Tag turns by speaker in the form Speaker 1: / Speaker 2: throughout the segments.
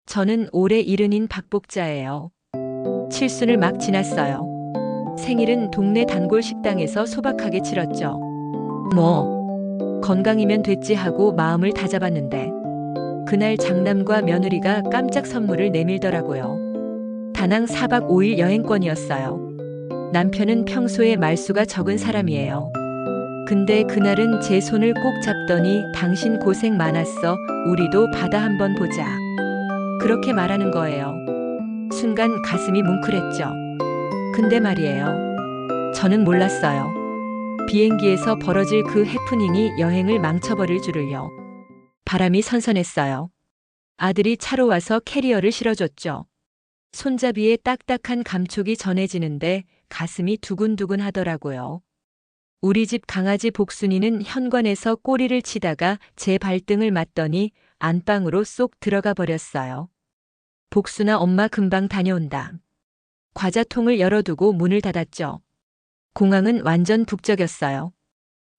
Speaker 1: 저는 올해 70인 박복자예요. 칠순을 막 지났어요. 생일은 동네 단골 식당에서 소박하게 치렀죠. 뭐, 건강이면 됐지 하고 마음을 다잡았는데, 그날 장남과 며느리가 깜짝 선물을 내밀더라고요. 다낭 4박 5일 여행권이었어요. 남편은 평소에 말수가 적은 사람이에요. 근데 그날은 제 손을 꼭 잡더니 당신 고생 많았어. 우리도 바다 한번 보자. 그렇게 말하는 거예요. 순간 가슴이 뭉클했죠. 근데 말이에요. 저는 몰랐어요. 비행기에서 벌어질 그 해프닝이 여행을 망쳐버릴 줄을요. 바람이 선선했어요. 아들이 차로 와서 캐리어를 실어줬죠. 손잡이에 딱딱한 감촉이 전해지는데 가슴이 두근두근 하더라고요. 우리 집 강아지 복순이는 현관에서 꼬리를 치다가 제 발등을 맞더니 안방으로 쏙 들어가 버렸어요. 복순아, 엄마 금방 다녀온다. 과자통을 열어두고 문을 닫았죠. 공항은 완전 북적였어요.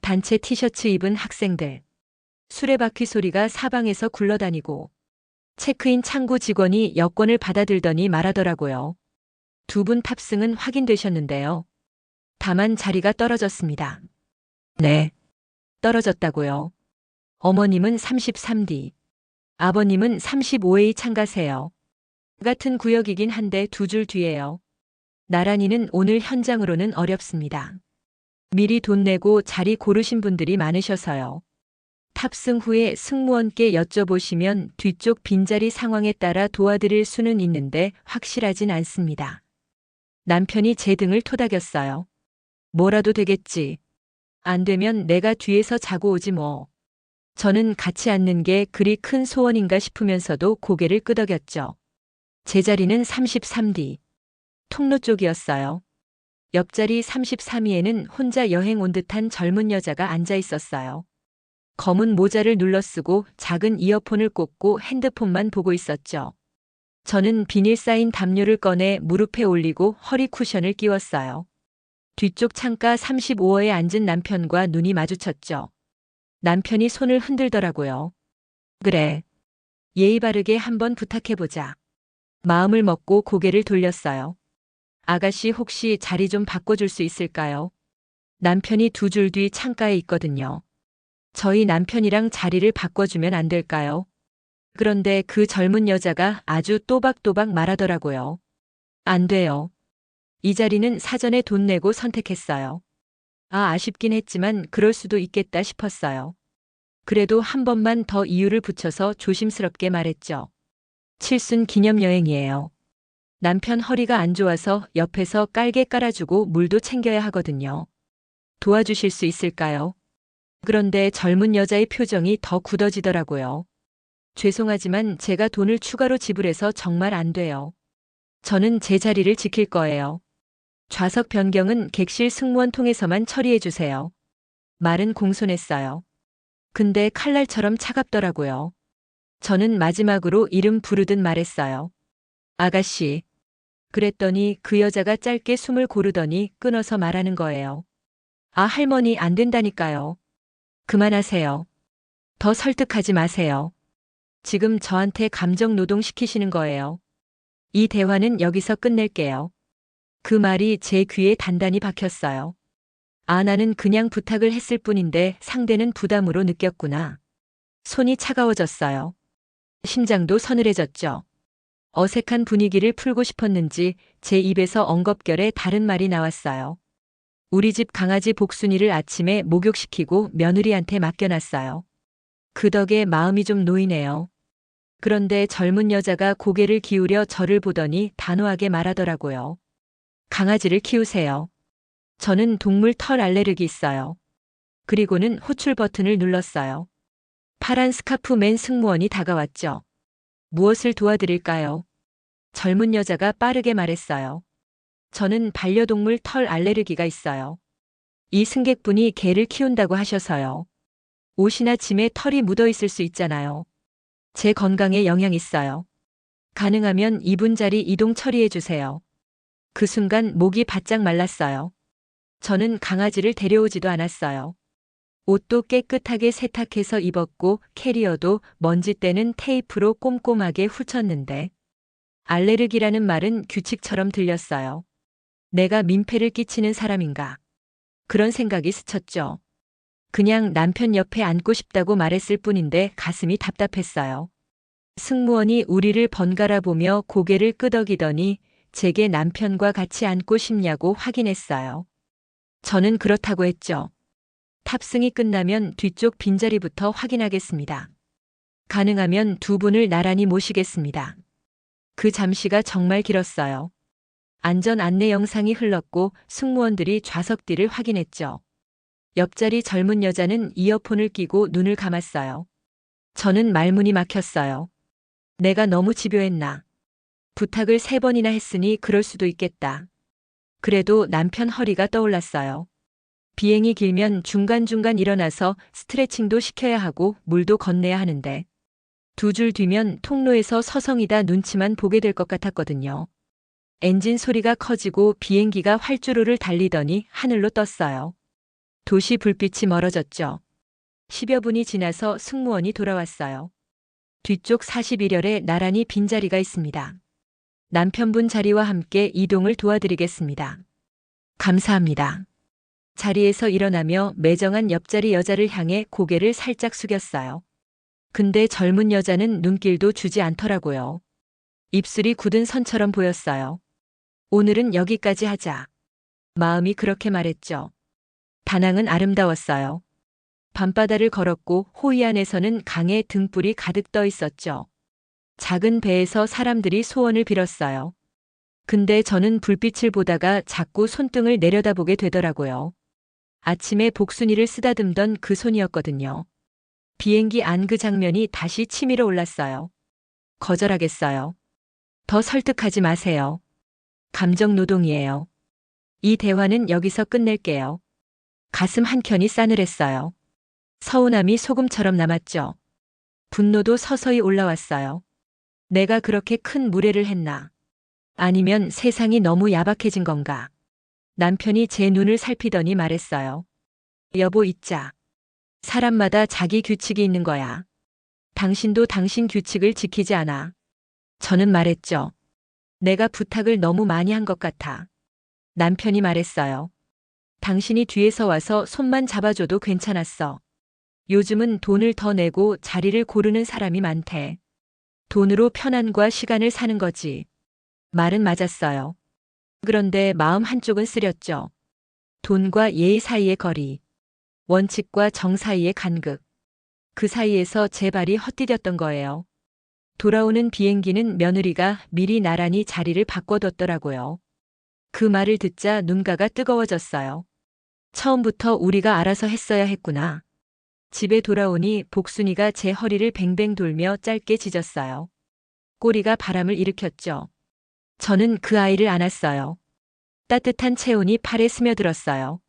Speaker 1: 단체 티셔츠 입은 학생들. 수레바퀴 소리가 사방에서 굴러다니고 체크인 창구 직원이 여권을 받아들더니 말하더라고요. 두 분 탑승은 확인되셨는데요. 다만 자리가 떨어졌습니다. 네. 떨어졌다고요. 어머님은 33D. 아버님은 35A 참가세요. 같은 구역이긴 한데 두 줄 뒤에요. 나란히는 오늘 현장으로는 어렵습니다. 미리 돈 내고 자리 고르신 분들이 많으셔서요. 탑승 후에 승무원께 여쭤보시면 뒤쪽 빈자리 상황에 따라 도와드릴 수는 있는데 확실하진 않습니다. 남편이 제 등을 토닥였어요. 뭐라도 되겠지. 안 되면 내가 뒤에서 자고 오지 뭐. 저는 같이 앉는 게 그리 큰 소원인가 싶으면서도 고개를 끄덕였죠. 제 자리는 33D. 통로 쪽이었어요. 옆자리 33위에는 혼자 여행 온 듯한 젊은 여자가 앉아 있었어요. 검은 모자를 눌러쓰고 작은 이어폰을 꽂고 핸드폰만 보고 있었죠. 저는 비닐 쌓인 담요를 꺼내 무릎에 올리고 허리 쿠션을 끼웠어요. 뒤쪽 창가 35호에 앉은 남편과 눈이 마주쳤죠. 남편이 손을 흔들더라고요. 그래. 예의 바르게 한번 부탁해보자. 마음을 먹고 고개를 돌렸어요. 아가씨, 혹시 자리 좀 바꿔줄 수 있을까요? 남편이 두 줄 뒤 창가에 있거든요. 저희 남편이랑 자리를 바꿔주면 안 될까요? 그런데 그 젊은 여자가 아주 또박또박 말하더라고요. 안 돼요. 이 자리는 사전에 돈 내고 선택했어요. 아쉽긴 했지만 그럴 수도 있겠다 싶었어요. 그래도 한 번만 더 이유를 붙여서 조심스럽게 말했죠. 칠순 기념여행이에요. 남편 허리가 안 좋아서 옆에서 깔개 깔아주고 물도 챙겨야 하거든요. 도와주실 수 있을까요? 그런데 젊은 여자의 표정이 더 굳어지더라고요. 죄송하지만 제가 돈을 추가로 지불해서 정말 안 돼요. 저는 제 자리를 지킬 거예요. 좌석 변경은 객실 승무원 통해서만 처리해 주세요. 말은 공손했어요. 근데 칼날처럼 차갑더라고요. 저는 마지막으로 이름 부르듯 말했어요. 아가씨. 그랬더니 그 여자가 짧게 숨을 고르더니 끊어서 말하는 거예요. 할머니, 안 된다니까요. 그만하세요. 더 설득하지 마세요. 지금 저한테 감정 노동 시키시는 거예요. 이 대화는 여기서 끝낼게요. 그 말이 제 귀에 단단히 박혔어요. 나는 그냥 부탁을 했을 뿐인데 상대는 부담으로 느꼈구나. 손이 차가워졌어요. 심장도 서늘해졌죠. 어색한 분위기를 풀고 싶었는지 제 입에서 엉겁결에 다른 말이 나왔어요. 우리 집 강아지 복순이를 아침에 목욕시키고 며느리한테 맡겨놨어요. 그 덕에 마음이 좀 놓이네요. 그런데 젊은 여자가 고개를 기울여 저를 보더니 단호하게 말하더라고요. 강아지를 키우세요. 저는 동물 털 알레르기 있어요. 그리고는 호출 버튼을 눌렀어요. 파란 스카프 맨 승무원이 다가왔죠. 무엇을 도와드릴까요? 젊은 여자가 빠르게 말했어요. 저는 반려동물 털 알레르기가 있어요. 이 승객분이 개를 키운다고 하셔서요. 옷이나 짐에 털이 묻어 있을 수 있잖아요. 제 건강에 영향 있어요. 가능하면 이분 자리 이동 처리해 주세요. 그 순간 목이 바짝 말랐어요. 저는 강아지를 데려오지도 않았어요. 옷도 깨끗하게 세탁해서 입었고 캐리어도 먼지 떼는 테이프로 꼼꼼하게 훑었는데 알레르기라는 말은 규칙처럼 들렸어요. 내가 민폐를 끼치는 사람인가? 그런 생각이 스쳤죠. 그냥 남편 옆에 앉고 싶다고 말했을 뿐인데 가슴이 답답했어요. 승무원이 우리를 번갈아 보며 고개를 끄덕이더니 제게 남편과 같이 앉고 싶냐고 확인했어요. 저는 그렇다고 했죠. 탑승이 끝나면 뒤쪽 빈자리부터 확인하겠습니다. 가능하면 두 분을 나란히 모시겠습니다. 그 잠시가 정말 길었어요. 안전 안내 영상이 흘렀고 승무원들이 좌석 뒤를 확인했죠. 옆자리 젊은 여자는 이어폰을 끼고 눈을 감았어요. 저는 말문이 막혔어요. 내가 너무 집요했나? 부탁을 3번이나 했으니 그럴 수도 있겠다. 그래도 남편 허리가 떠올랐어요. 비행이 길면 중간중간 일어나서 스트레칭도 시켜야 하고 물도 건네야 하는데 2줄 뒤면 통로에서 서성이다 눈치만 보게 될 것 같았거든요. 엔진 소리가 커지고 비행기가 활주로를 달리더니 하늘로 떴어요. 도시 불빛이 멀어졌죠. 10여 분이 지나서 승무원이 돌아왔어요. 뒤쪽 41열에 나란히 빈자리가 있습니다. 남편분 자리와 함께 이동을 도와드리겠습니다. 감사합니다. 자리에서 일어나며 매정한 옆자리 여자를 향해 고개를 살짝 숙였어요. 근데 젊은 여자는 눈길도 주지 않더라고요. 입술이 굳은 선처럼 보였어요. 오늘은 여기까지 하자. 마음이 그렇게 말했죠. 다낭은 아름다웠어요. 밤바다를 걸었고 호이 안에서는 강에 등불이 가득 떠 있었죠. 작은 배에서 사람들이 소원을 빌었어요. 근데 저는 불빛을 보다가 자꾸 손등을 내려다보게 되더라고요. 아침에 복순이를 쓰다듬던 그 손이었거든요. 비행기 안 그 장면이 다시 치밀어 올랐어요. 거절하겠어요. 더 설득하지 마세요. 감정 노동이에요. 이 대화는 여기서 끝낼게요. 가슴 한켠이 싸늘했어요. 서운함이 소금처럼 남았죠. 분노도 서서히 올라왔어요. 내가 그렇게 큰 무례를 했나? 아니면 세상이 너무 야박해진 건가? 남편이 제 눈을 살피더니 말했어요. 여보 잊자. 사람마다 자기 규칙이 있는 거야. 당신도 당신 규칙을 지키지 않아. 저는 말했죠. 내가 부탁을 너무 많이 한 것 같아. 남편이 말했어요. 당신이 뒤에서 와서 손만 잡아줘도 괜찮았어. 요즘은 돈을 더 내고 자리를 고르는 사람이 많대. 돈으로 편안과 시간을 사는 거지. 말은 맞았어요. 그런데 마음 한쪽은 쓰렸죠. 돈과 예의 사이의 거리. 원칙과 정 사이의 간극. 그 사이에서 제 발이 헛디뎠던 거예요. 돌아오는 비행기는 며느리가 미리 나란히 자리를 바꿔뒀더라고요. 그 말을 듣자 눈가가 뜨거워졌어요. 처음부터 우리가 알아서 했어야 했구나. 집에 돌아오니 복순이가 제 허리를 뱅뱅 돌며 짧게 짖었어요. 꼬리가 바람을 일으켰죠. 저는 그 아이를 안았어요. 따뜻한 체온이 팔에 스며들었어요.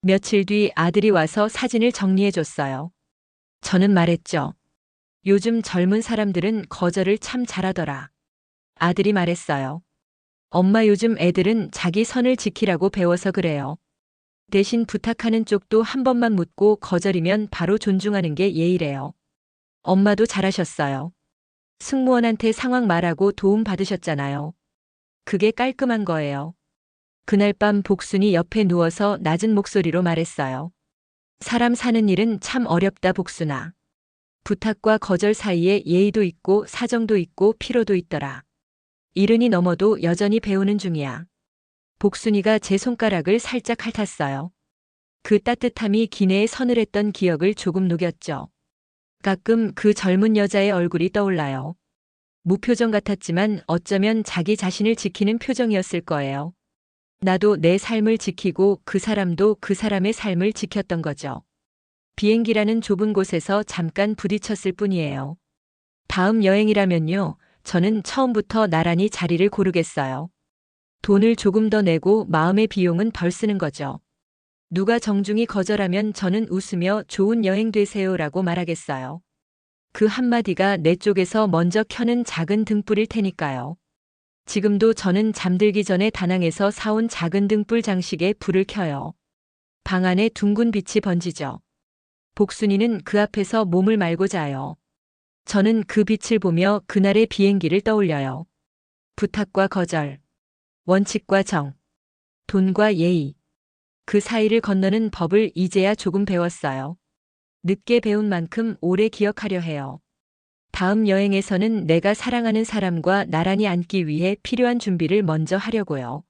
Speaker 1: 며칠 뒤 아들이 와서 사진을 정리해줬어요. 저는 말했죠. 요즘 젊은 사람들은 거절을 참 잘하더라. 아들이 말했어요. 엄마 요즘 애들은 자기 선을 지키라고 배워서 그래요. 대신 부탁하는 쪽도 한 번만 묻고 거절이면 바로 존중하는 게 예의래요. 엄마도 잘하셨어요. 승무원한테 상황 말하고 도움 받으셨잖아요. 그게 깔끔한 거예요. 그날 밤 복순이 옆에 누워서 낮은 목소리로 말했어요. 사람 사는 일은 참 어렵다 복순아. 부탁과 거절 사이에 예의도 있고 사정도 있고 필요도 있더라. 70이 넘어도 여전히 배우는 중이야. 복순이가 제 손가락을 살짝 핥았어요. 그 따뜻함이 기내에 서늘했던 기억을 조금 녹였죠. 가끔 그 젊은 여자의 얼굴이 떠올라요. 무표정 같았지만 어쩌면 자기 자신을 지키는 표정이었을 거예요. 나도 내 삶을 지키고 그 사람도 그 사람의 삶을 지켰던 거죠. 비행기라는 좁은 곳에서 잠깐 부딪혔을 뿐이에요. 다음 여행이라면요, 저는 처음부터 나란히 자리를 고르겠어요. 돈을 조금 더 내고 마음의 비용은 덜 쓰는 거죠. 누가 정중히 거절하면 저는 웃으며 좋은 여행 되세요라고 말하겠어요. 그 한마디가 내 쪽에서 먼저 켜는 작은 등불일 테니까요. 지금도 저는 잠들기 전에 다낭에서 사온 작은 등불 장식에 불을 켜요. 방 안에 둥근 빛이 번지죠. 복순이는 그 앞에서 몸을 말고 자요. 저는 그 빛을 보며 그날의 비행기를 떠올려요. 부탁과 거절, 원칙과 정, 돈과 예의. 그 사이를 건너는 법을 이제야 조금 배웠어요. 늦게 배운 만큼 오래 기억하려 해요. 다음 여행에서는 내가 사랑하는 사람과 나란히 앉기 위해 필요한 준비를 먼저 하려고요.